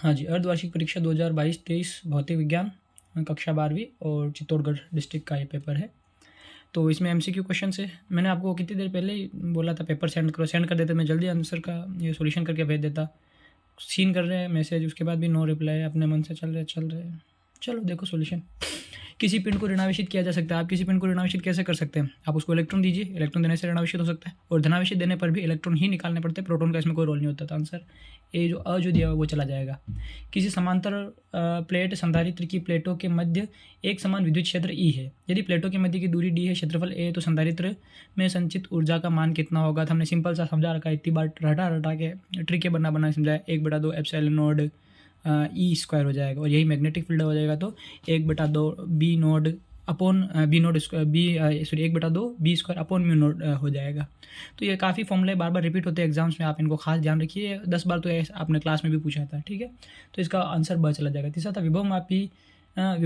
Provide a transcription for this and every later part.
हाँ जी, अर्धवार्षिक परीक्षा 2022-23 भौतिक विज्ञान कक्षा 12वीं और चित्तौड़गढ़ डिस्ट्रिक्ट का ये पेपर है। तो इसमें एमसीक्यू क्वेश्चन है। मैंने आपको कितनी देर पहले ही बोला था पेपर सेंड करो, सेंड कर देते मैं जल्दी आंसर का ये सॉल्यूशन करके भेज देता। सीन कर रहे हैं मैसेज, उसके बाद भी नो रिप्लाई, अपने मन से चल रहे हैं। चलो देखो सॉल्यूशन। किसी पिंड को ऋणावेशित किया जा सकता है। आप किसी पिंड को ऋणावेशित कैसे कर सकते हैं? आप उसको इलेक्ट्रॉन दीजिए, इलेक्ट्रॉन देने से ऋणावेशित हो सकता है, और धनावेशित देने पर भी इलेक्ट्रॉन ही निकालने पड़ते हैं, प्रोटॉन का इसमें कोई रोल नहीं होता। तो आंसर ए जो अ जो दिया हुआ वो चला जाएगा। किसी समांतर प्लेट संधारित्र की प्लेटों के मध्य एक समान विद्युत क्षेत्र ई है। यदि प्लेटों के मध्य की दूरी डी है, क्षेत्रफल ए, तो संधारित्र में संचित ऊर्जा का मान कितना होगा? तो हमने सिंपल सा समझा रखा है, इतनी बार रटा के ट्रिक बना समझाया। 1/2 एप्सिलॉन नोड ई स्क्वायर हो जाएगा, और यही मैग्नेटिक फील्ड हो जाएगा। तो 1/2 B naught upon B naught B 1/2 B square upon mu naught हो जाएगा। तो ये काफ़ी फॉर्मूले बार बार रिपीट होते हैं एग्जाम्स में, आप इनको खास ध्यान रखिए। 10 बार तो आपने क्लास में भी पूछा था, ठीक है। तो इसका आंसर ब चला जाएगा। तीसरा था विभव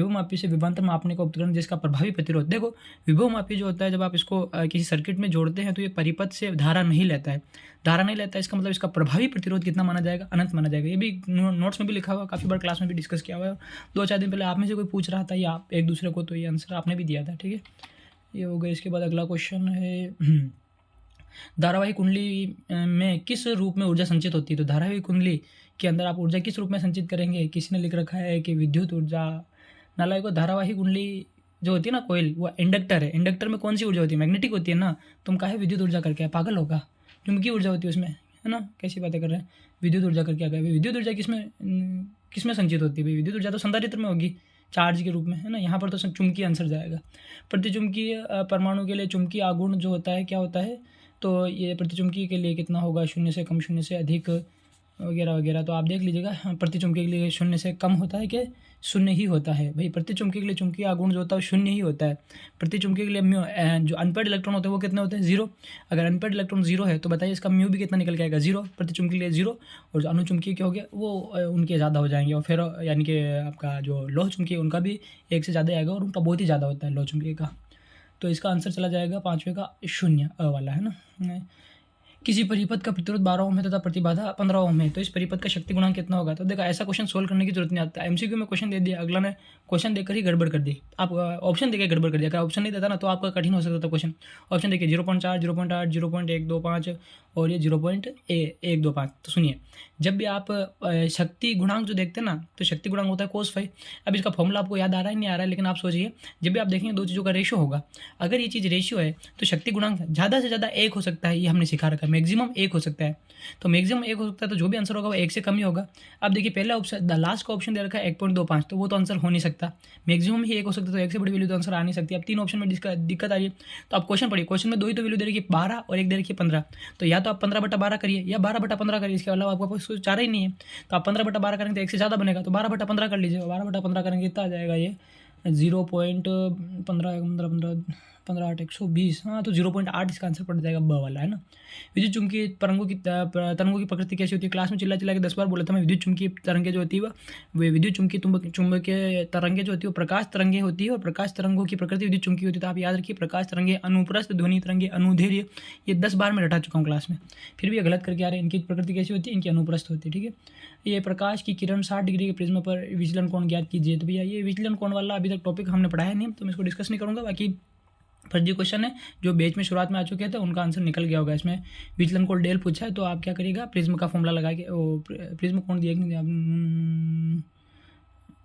मापी से विभवांतर मापने का उपकरण जिसका प्रभावी प्रतिरोध। देखो विभव मापी जो होता है, जब आप इसको किसी सर्किट में जोड़ते हैं तो ये परिपथ से धारा नहीं लेता है। इसका मतलब इसका प्रभावी प्रतिरोध कितना माना जाएगा? अनंत माना जाएगा। ये भी नोट्स में भी लिखा हुआ, काफ़ी बार क्लास में भी डिस्कस किया हुआ है। 2-4 दिन पहले आप में से कोई पूछ रहा था या आप एक दूसरे को, तो ये आंसर आपने भी दिया था, ठीक है। ये हो गया। इसके बाद अगला क्वेश्चन है धारावाही कुंडली में किस रूप में ऊर्जा संचित होती है? तो धारावाही कुंडली के अंदर आप ऊर्जा किस रूप में संचित करेंगे? किसी ने लिख रखा है कि विद्युत ऊर्जा। नालायक को धारावाही कुंडली जो होती है ना कोयल, वो इंडक्टर है। इंडक्टर में कौन सी ऊर्जा होती है? मैग्नेटिक होती है ना। तुम काहे विद्युत ऊर्जा करके आए? पागल होगा। चुंबकीय ऊर्जा होती है उसमें, है ना। कैसी बातें कर रहे हैं? विद्युत ऊर्जा करके आ गए। विद्युत ऊर्जा किसमें संचित होती है? विद्युत ऊर्जा तो संधारित्र में होगी, चार्ज के रूप में, है ना। यहाँ पर तो चुंबकीय आंसर जाएगा। प्रतिचुंबकीय परमाणु के लिए चुंबकीय आघूर्ण जो होता है क्या होता है? तो ये प्रतिचुंबकीय के लिए कितना होगा? 0 से कम, 0 से अधिक, वगैरह वगैरह। तो आप देख लीजिएगा। प्रतिचुंबकीय के लिए 0 से कम होता है कि 0 ही होता है? भाई प्रतिचुंबकीय के लिए चुंबकीय आघूर्ण जो होता है 0 ही होता है। प्रतिचुंबकीय के लिए म्यू जो अनपेड इलेक्ट्रॉन होते हैं वो कितने होते हैं? 0। अगर अनपेड इलेक्ट्रॉन 0 है तो बताइए इसका म्यू भी कितना निकल के आएगा? 0। प्रतिचुंबकीय के लिए 0, और जो अनुचुंबकीय के हो गया वो उनके ज़्यादा हो जाएंगे। और फिर यानी कि आपका जो लोह चुंबकीय उनका भी 1 से ज़्यादा आएगा, और उनका बहुत ही ज़्यादा होता है लोह चुंबकीय का। तो इसका आंसर चला जाएगा 5वें का 0 अ वाला, है ना। किसी परिपथ का प्रतिरोध 12 ओम है तथा प्रतिबाधा 15 ओम है, तो इस परिपथ का शक्ति गुणांक कितना होगा? तो देखो ऐसा क्वेश्चन सोल्व करने की जरूरत नहीं आता। एमसीक्यू में क्वेश्चन दे दिया, अगला ने क्वेश्चन देकर ही गड़बड़ कर दी। आप ऑप्शन देकर गड़बड़ कर दिया। अगर ऑप्शन नहीं देता ना तो आपका कठिन हो सकता था क्वेश्चन। ऑप्शन देखिए 0.4, 0.8, 0.125 और ये 0.125। तो सुनिए, जब भी आप शक्ति गुणांक जो देखते हैं ना, तो शक्ति गुणांक होता है cos फाई। अब इसका फॉर्मूला आपको याद आ रहा है नहीं आ रहा है, लेकिन आप सोचिए, जब भी आप देखेंगे दो चीज़ों का रेशियो होगा, अगर ये चीज़ रेशियो है तो शक्ति गुणांक ज़्यादा से ज़्यादा 1 हो सकता है। ये हमने सिखा रखा है। मैक्सिमम 1 हो सकता है। तो मैक्सिमम 1 हो सकता है, तो जो भी आंसर होगा वो 1 से कम ही होगा। अब देखिए पहला ऑप्शन, लास्ट का ऑप्शन दे रखा है 1.25, तो वो तो आंसर हो नहीं सकता। मैक्सिमम ही 1 हो सकता है, तो 1 से बड़ी वैल्यू तो आंसर आ नहीं सकती। अब 3 ऑप्शन में दिक्कत आ रही है, तो आप क्वेश्चन पढ़िए। क्वेश्चन में 2 ही तो वैल्यू दे रखी है, 12 और एक दे रखी है 15। तो या तो आप 15/12 करिए या 12/15 करिए, इसके अलावा आपका कोई चारा ही नहीं है। तो आप 15/12 करेंगे तो 1 से ज़्यादा बनेगा, तो 12/15 कर लीजिए। 12/15 करेंगे कितना आ जाएगा? ये 0.15 15 8 120। हाँ, तो 0.8 इसका आंसर पड़ जाएगा, ब वाला, है ना। विद्युत चुम्बकीय तरंगों की प्रकृति कैसी होती है? क्लास में चिल्ला के 10 बार बोला था मैं। विद्युत चुम्बकीय तरंगे जो होती है वो विद्युत चुम्बकीय तरंगे जो होती है वो प्रकाश तरंगे होती है, और प्रकाश तरंगों की प्रकृति विद्युत चुम्बकीय होती है। तो आप याद रखिए, प्रकाश तरंगे अनुप्रस्थ, ध्वनि तरंगे अनुदैर्ध्य। ये 10 बार मैं रटा चुका हूँ क्लास में, फिर भी गलत करके आ रहे हैं। इनकी प्रकृति कैसी होती है? इनकी अनुप्रस्थ होती है, ठीक है। ये प्रकाश की किरण 60 डिग्री के प्रिज्म पर विचलन कोण ज्ञात कीजिए। तो भैया ये विचलन कोण वाला अभी तक टॉपिक हमने पढ़ाया नहीं, तो मैं इसको डिस्कस नहीं करूँगा। बाकी फर्जी क्वेश्चन है जो बेच में शुरुआत में आ चुके थे, उनका आंसर निकल गया होगा। इसमें विचलन कोण डेल पूछा है, तो आप क्या करिएगा, प्रिज्म का फॉर्मूला लगा के, प्रिज्म कोण दिया कि नहीं दिया?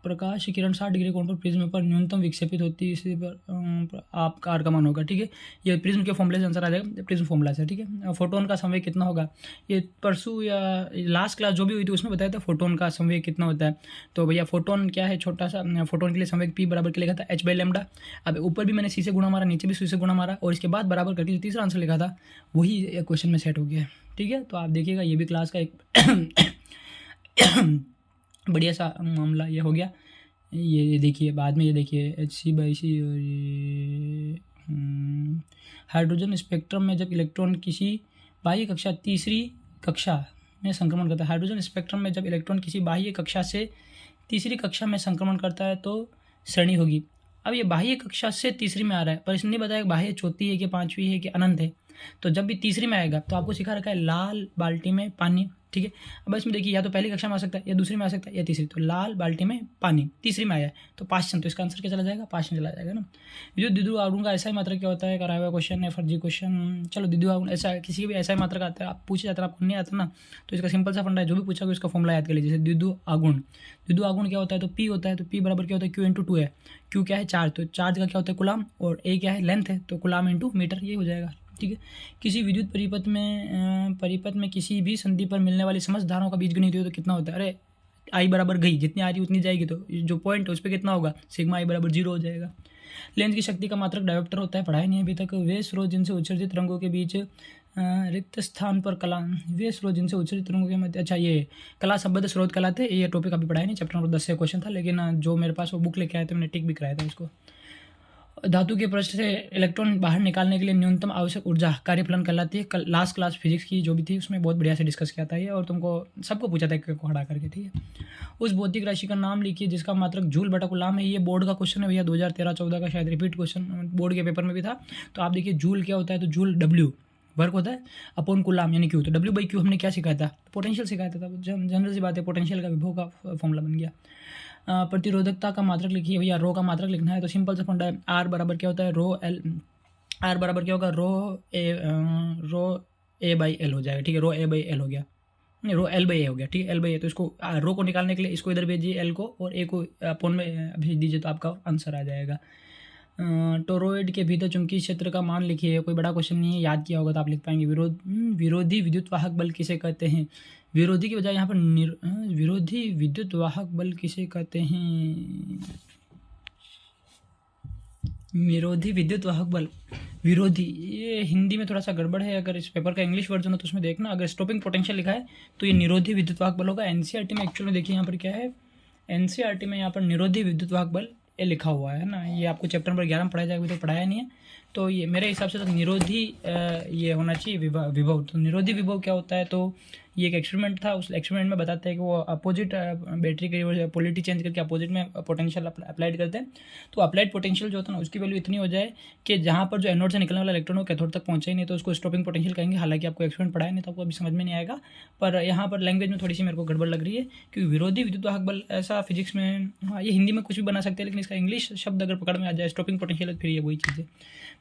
प्रकाश की किरण 60 डिग्री कोण पर प्रिज्म पर न्यूनतम विक्षेपित होती है, इसी पर आपका आर का मान होगा, ठीक है। ये प्रिज्म के फॉर्मूले से आंसर आ जाएगा, प्रिज्म फॉर्मूला से, ठीक है। फोटोन का संवेग कितना होगा? ये परसों या लास्ट क्लास जो भी हुई थी उसमें बताया था फोटोन का संवेग कितना होता है। तो भैया फोटोन क्या है? छोटा सा फोटोन के लिए संवेग पी बराबर के लिखा था h/λ। अब ऊपर भी मैंने सी से गुणा मारा, नीचे भी सी से गुणा मारा, और इसके बाद बराबर करके जो तीसरा आंसर लिखा था वही क्वेश्चन में सेट हो गया, ठीक है। तो आप देखिएगा, ये भी क्लास का एक बढ़िया सा मामला ये हो गया। ये देखिए बाद में, ये देखिए Hc/c, और ये हाइड्रोजन स्पेक्ट्रम में जब इलेक्ट्रॉन किसी बाह्य कक्षा तीसरी कक्षा में संक्रमण करता है, हाइड्रोजन स्पेक्ट्रम में जब इलेक्ट्रॉन किसी बाह्य कक्षा से तीसरी कक्षा में संक्रमण करता है तो श्रेणी होगी। अब ये बाह्य कक्षा से तीसरी में आ रहा है, पर इसने नहीं बताया बाह्य चौथी है कि पाँचवीं है कि अनंत है। तो जब भी तीसरी में आएगा तो आपको सिखा रखा है लाल बाल्टी में पानी, ठीक है। अब इसमें देखिए या तो पहली कक्षा में आ सकता है, या दूसरी में आ सकता है, या तीसरी। तो लाल बाल्टी में पानी तीसरी में आया है, तो पाषाण, तो इसका आंसर क्या चला जाएगा, पाषाण चला जाएगा ना। विद्युत द्विध्रुव आघूर्ण का ऐसा ही मात्रक क्या होता है, कराया हुआ क्वेश्चन है, फर्जी क्वेश्चन। चलो द्विध्रुव आघूर्ण ऐसा किसी भी ऐसा ही मात्रक आता है, आप पूछे जाता है, आपको नहीं आता ना, तो इसका सिंपल सा फंडा है, जो भी पूछा उसका फॉर्मूला याद कर लीजिए। जैसे द्विध्रुव आघूर्ण क्या होता है, तो पी होता है, तो पी बराबर क्या होता है, Q/2 है। क्यू क्या है, चार्ज, तो चार्ज का क्या होता है, कुलाम, और ए क्या है, लेंथ है, तो कुलाम इंटू मीटर, ये हो जाएगा। ठीक है। किसी विद्युत परिपथ में किसी भी संधि पर मिलने वाली समस्त धाराओं का बीजगणित हो तो कितना होता है, अरे आई बराबर गई, जितनी आ रही उतनी जाएगी, तो जो पॉइंट है उस पर कितना होगा, सिग्मा आई बराबर 0 हो जाएगा। लेंस की शक्ति का मात्रक डायोप्टर होता है, पढ़ाया नहीं अभी तक। वे स्रोत जिनसे उत्सर्जित रंगों के बीच रिक्त स्थान पर कला, वे स्रोत जिनसे उत्सर्जित रंगों के मध्य, अच्छा ये कला संबद्ध स्रोत कहलाते हैं। ये टॉपिक अभी पढ़ाया नहीं, चैप्टर नंबर 10 से क्वेश्चन था, लेकिन जो मेरे पास वो बुक लेके आए थे मैंने टिक भी कराया था उसको। धातु के पृष्ठ से इलेक्ट्रॉन बाहर निकालने के लिए न्यूनतम आवश्यक ऊर्जा कार्यफलन कहलाती है। कल लास्ट क्लास फिजिक्स की जो भी थी उसमें बहुत बढ़िया से डिस्कस किया था ये, और तुमको सबको पूछा था एक खड़ा करके, ठीक है। उस भौतिक राशि का नाम लिखिए जिसका मात्रक जूल बटा कूलाम है। ये बोर्ड का क्वेश्चन है भैया, 2013-14 का शायद रिपीट क्वेश्चन बोर्ड के पेपर में भी था। तो आप देखिए जूल क्या होता है, तो जूल W वर्क होता है अपॉन कूलाम यानी Q। तो W/Q हमने क्या सिखाया था, पोटेंशियल सिखाया था, जनरल सी बात है, पोटेंशियल का विभव का फॉर्मूला बन गया। प्रतिरोधकता का मात्रक लिखिए भैया, रो का मात्रक लिखना है, तो सिंपल सा फंडा है, आर बराबर क्या होता है, आर बराबर क्या होगा, रो ए बाई एल हो जाएगा, ठीक है। रो ए बाई एल हो गया, नहीं रो एल बाई ए हो गया, ठीक है, एल बाई ए। तो इसको रो को निकालने के लिए इसको इधर भेजिए एल को, और ए को अपोन में भेज दीजिए, तो आपका आंसर आ जाएगा। टोरॉइड के भीतर चुंबकीय क्षेत्र का मान लिखिए, कोई बड़ा क्वेश्चन नहीं है, याद किया होगा तो आप लिख पाएंगे। विरोधी विद्युत वाहक बल किसे कहते हैं, विरोधी की बजाय यहाँ पर विरोधी विद्युत वाहक बल किसे कहते हैं, विरोधी विद्युत वाहक बल, विरोधी, ये हिंदी में थोड़ा सा गड़बड़ है। अगर इस पेपर का इंग्लिश वर्जन हो तो उसमें देखना, अगर स्टॉपिंग पोटेंशियल लिखा है तो ये निरोधी विद्युत वाहक बल होगा। एनसीईआरटी में एक्चुअल में देखिए यहाँ पर क्या है, एनसीईआरटी में यहाँ पर निरोधी विद्युत वाहक बल ये लिखा हुआ है ना, ये आपको चैप्टर नंबर 11 में पढ़ाया जाएगा, तो पढ़ाया नहीं है। तो ये मेरे हिसाब से तो निरोधी ये होना चाहिए विभव। तो निरोधी विभव क्या होता है, तो ये एक एक्सपेरिमेंट था, उस एक्सपेरिमेंट में बताते हैं कि वो अपोजिट बैटरी की पोलरिटी चेंज करके अपोजिट में पोटेंशियल अप्लाइड करते हैं। तो अप्लाइड पोटेंशियल जो होता है ना, उसकी वैल्यू इतनी हो जाए कि जहाँ पर जो एनोड से निकलने वाला इलेक्ट्रॉन वो कैथोड तक पहुँचे ही नहीं, तो उसको स्टॉपिंग पोटेंशियल कहेंगे। हालांकि आपको एक्सपेरिमेंट पढ़ाया नहीं तो आपको अभी समझ में नहीं आएगा, पर यहाँ पर लैंग्वेज में थोड़ी सी मेरे को गड़बड़ लग रही है, क्योंकि विरोधी विद्युत वाहक बल ऐसा फिजिक्स में, हाँ ये हिंदी में कुछ भी बना सकते हैं, लेकिन इसका इंग्लिश शब्द अगर पकड़ में आ जाए स्टॉपिंग पोटेंशियल, फिर ये वही चीज़ है।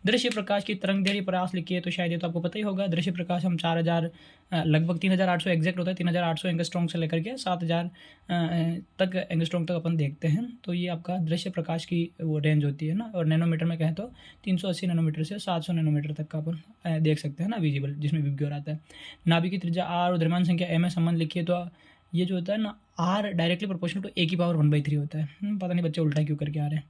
दृश्य प्रकाश की तरंग दैर्ध्य प्रयास लिखिए, तो शायद ये तो आपको पता ही होगा। दृश्य प्रकाश हम 4000 लगभग 3800 एग्जैक्ट होता है, 3800 एंगस्ट्रॉन्ग से लेकर के 7000 तक एंगस्ट्रॉन्ग तक अपन देखते हैं। तो ये आपका दृश्य प्रकाश की वो रेंज होती है ना, और नैनोमीटर में कहें तो 380 नैनोमीटर से 700 नैनोमीटर तक का अपन देख सकते हैं ना, विजिबल, जिसमें विबग्योर आता है। नाभिक की त्रिज्या R और द्रव्यमान संख्या M में संबंध लिखिए, तो ये जो होता है ना R directly proportional to A⁴ होता है। पता नहीं बच्चे उल्टा क्यों करके आ रहे हैं,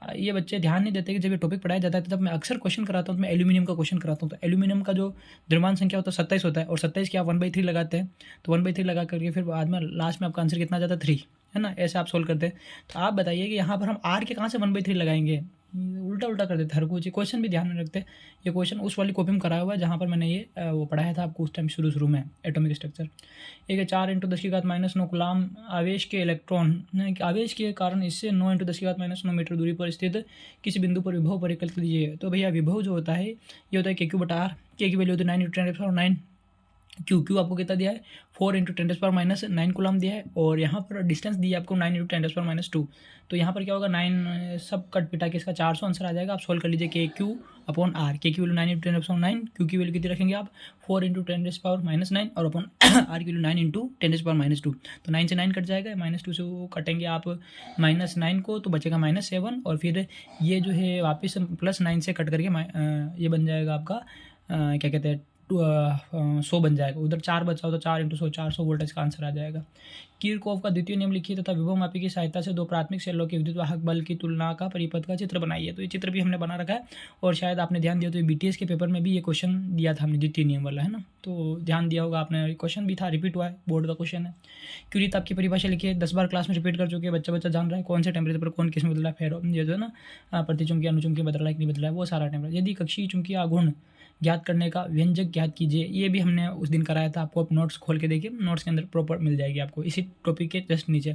ये बच्चे ध्यान नहीं देते कि जब ये टॉपिक पढ़ाया जाता है तब मैं अक्सर क्वेश्चन कराता हूँ, तो मैं एल्यूमिनियम का क्वेश्चन कराता हूँ। तो एल्यूमिनियम का जो द्रव्यमान संख्या होता है 27 होता है, और 27 की आप 1/3 लगाते हैं, तो 1/3 लगा करके फिर बाद में लास्ट में आपका आंसर कितना जाता है 3, है ना, ऐसे आप सोल्व करते हैं। तो आप बताइए कि यहाँ पर हम R के कहाँ से 1/3 लगाएंगे, उल्टा कर देते हर कोई क्वेश्चन भी ध्यान में रखते हैं। ये क्वेश्चन उस वाली कॉपी में कराया हुआ है जहाँ पर मैंने ये वो पढ़ाया था आपको उस टाइम शुरू में, एटॉमिक स्ट्रक्चर। एक है 4 × 10⁻⁹ कूलाम आवेश के इलेक्ट्रॉन आवेश के कारण इससे 9 × 10⁻⁹ मीटर दूरी पर स्थित किसी बिंदु पर विभव परिकल्पित कीजिए। तो भैया विभव जो होता है ये होता है KQ/R, K की वैल्यू होती है 9 × 10⁻⁹ क्यू आपको कितना दिया है 4 × 10⁻⁹ कूलाम दिया है, और यहाँ पर डिस्टेंस दिया है आपको 9 × 10⁻²। तो यहाँ पर क्या होगा 9 सब कट पिटा के इसका 400 आंसर आ जाएगा। आप सोल्व कर लीजिए KQ/R, K की वैल्यू 9 × 10⁻⁹, Q की वैल्यू कितनी रखेंगे आप 4 × 10⁻⁹, और अपॉन R की वैल्यू 9 × 10⁻²। तो 9 से 9 कट जाएगा, -2 से वो कटेंगे आप -9 को, तो बचेगा -7, और फिर ये जो है वापस +9 से कट करके ये बन जाएगा आपका क्या कहते हैं 100 बन जाएगा। उधर 4 बचा हो तो 4 × 100 400 वोल्टेज का आंसर आ जाएगा। किरचॉफ का द्वितीय नियम लिखिए तथा विभव मापी की सहायता से दो प्राथमिक सेलों के विद्युत वाहक बल की तुलना का परिपथ का चित्र बनाइए। तो ये चित्र भी हमने बना रखा है, और शायद आपने ध्यान दिया तो BTS के पेपर में भी ये क्वेश्चन दिया था हमने, द्वितीय नियम वाला, है ना, तो ध्यान दिया होगा आपने, क्वेश्चन भी था, रिपीट हुआ है, बोर्ड का क्वेश्चन है। क्यूरी ताप की परिभाषा लिखिए, 10 बार क्लास में रिपीट कर चुके हैं, बच्चा जान रहा है कौन से टेम्परेचर पर कौन किस में बदला है, फेरो ये जो है ना प्रतिचुंबकी अनुचुंबकी बदल रहा है कि नहीं बदला है, वो सारा टेम्परेचर। यदि कक्षीय चुंबकीय आघूर्ण ज्ञात करने का व्यंजक ज्ञात कीजिए, ये भी हमने उस दिन कराया था, आपको आप नोट्स खोल के देखिए, नोट्स के अंदर प्रॉपर मिल जाएगी आपको इसी टॉपिक के जस्ट नीचे।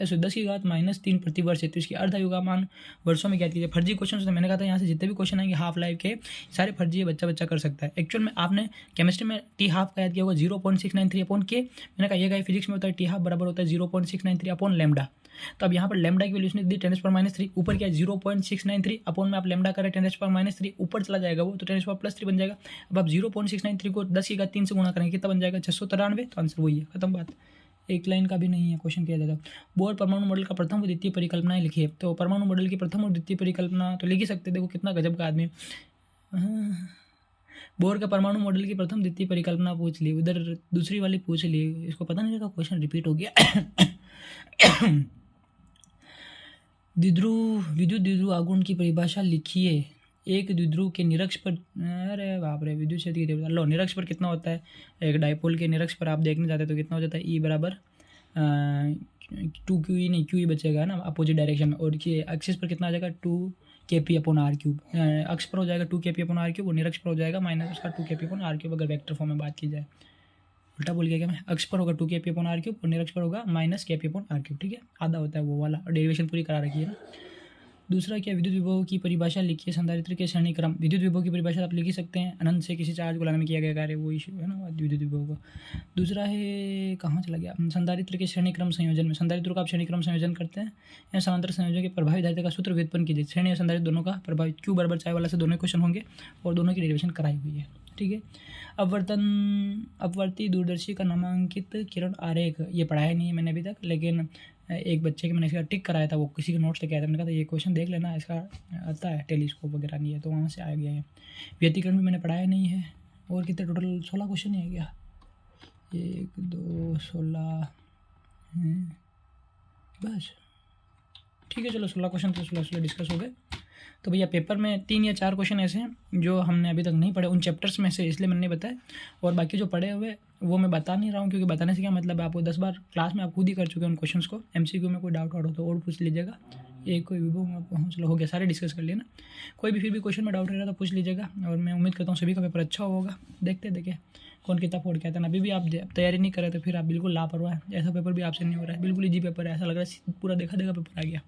ऐसे 10 की घात -3 प्रति वर्ष है, तो इसकी अर्धायु का मान वर्षों में ज्ञात कीजिए। फर्जी क्वेश्चन तो मैंने कहा था यहाँ से जितने भी क्वेश्चन आएंगे हाफ लाइफ के सारे फर्जी है, बच्चा कर सकता है। एक्चुअल में आपने केमिस्ट्री में टी हाफ का याद किया होगा 0.693 अपॉन के, मैंने कहा ये फिजिक्स में होता है टी हाफ बराबर होता है 0.693 अपॉन लैम्डा। तो अब यहाँ पर लैम्डा की वैल्यू उसने दी 10⁻³ ऊपर क्या है 0.693 अपॉन में आप लैम्डा करें 10⁻³ ऊपर चला जाएगा वो, तो 10⁻³ बन जाएगा। अब आप 0.693 को 10 की घात 3 से गुणा करेंगे कितना बन जाएगा 693, तो आंसर वही है, खत्म बात। एक लाइन का भी नहीं है क्वेश्चन किया जाता। बोर परमाणु मॉडल का प्रथम व द्वितीय परिकल्पनाएं लिखिए। तो परमाणु मॉडल की प्रथम और द्वितीय परिकल्पना तो लिख ही सकते, देखो कितना गजब का आदमी। बोर का परमाणु मॉडल की प्रथम द्वितीय परिकल्पना पूछ ली, उधर दूसरी वाली पूछ ली, इसको पता नहीं लगा क्वेश्चन रिपीट हो गया। विद्युत द्विध्रुव आघूर्ण की परिभाषा लिखिए। एक द्विध्रुव के निरक्ष पर, अरे बाप रे, विद्युत क्षेत्र की तीव्रता लो, निरक्ष पर कितना होता है, एक डायपोल के निरक्ष पर आप देखने जाते तो कितना हो जाता है E बराबर 2QE नहीं QE बचेगा ना अपोजिट डायरेक्शन में, और एक्सिस पर कितना आ जाएगा 2kp/r³, अक्ष पर हो जाएगा 2kp/r³ और निरक्ष पर हो जाएगा -2kp/r³, अगर वेक्टर फॉर्म में बात की जाए। उल्टा बोल गया क्या मैं, अक्ष पर होगा 2kp/r³ और निरक्ष पर होगा -kp/r³, ठीक है, आधा होता है वो वाला, और डेरिवेशन पूरी करा रखी है ना। दूसरा क्या, विद्युत विभव की परिभाषा लिखिए। संधारित्र के श्रेणी क्रम, विद्युत विभव की परिभाषा आप लिख ही सकते हैं, अनंत से किसी चार्ज को लाने में किया गया कार्य, वो इशू है ना विद्युत विभव का। दूसरा है, कहाँ चला गया, संधारित्र के श्रेणी क्रम संयोजन में, संधारित्र का आप श्रेणी क्रम संयोजन करते हैं या समांतर संयोजन के प्रभावी धारिता का सूत्र व्युत्पन्न कीजिए। श्रेणी और संधारित्र दोनों का प्रभावी Q बराबर चाय वाला से दोनों क्वेश्चन होंगे और दोनों की डेरिवेशन कराई हुई है, ठीक है। अपवर्ती दूरदर्शी का नामांकित किरण आरेख, ये पढ़ाया नहीं है मैंने अभी तक, लेकिन एक बच्चे के मैंने इसका टिक कराया था, वो किसी के नोट्स लेके आया था, मैंने कहा था ये क्वेश्चन देख लेना, इसका आता है टेलीस्कोप वगैरह नहीं है, तो वहाँ से आ गया है। व्यतिकरण भी मैंने पढ़ाया नहीं है। और कितने टोटल 16 क्वेश्चन ही है क्या, 1 2 16 बस, ठीक है, चलो 16 क्वेश्चन तो 16 डिस्कस हो गए। तो भैया पेपर में 3 या 4 क्वेश्चन ऐसे हैं जो हमने अभी तक नहीं पढ़े उन चैप्टर्स में से, इसलिए मैंने नहीं बताया, और बाकी जो पढ़े हुए वो मैं बता नहीं रहा हूँ, क्योंकि बताने से क्या मतलब है, आपको 10 बार क्लास में आप खुद ही कर चुके हैं उन क्वेश्चंस को। MCQ में कोई डाउट हो तो और पूछ लीजिएगा, एक कोई विभव, चलो हो गया, सारे डिस्कस कर लिए ना। कोई भी फिर भी क्वेश्चन में डाउट रहेगा तो पूछ लीजिएगा, और मैं उम्मीद करता हूँ सभी का पेपर अच्छा होगा। देखिए कौन कितना फोड़ के आता है। अभी भी आप तैयारी नहीं करें तो फिर आप बिल्कुल लापरवाह है, ऐसा पेपर भी आपसे नहीं हो रहा है, बिल्कुल ईजी पेपर है, ऐसा लग रहा है पूरा देखा पेपर आ गया।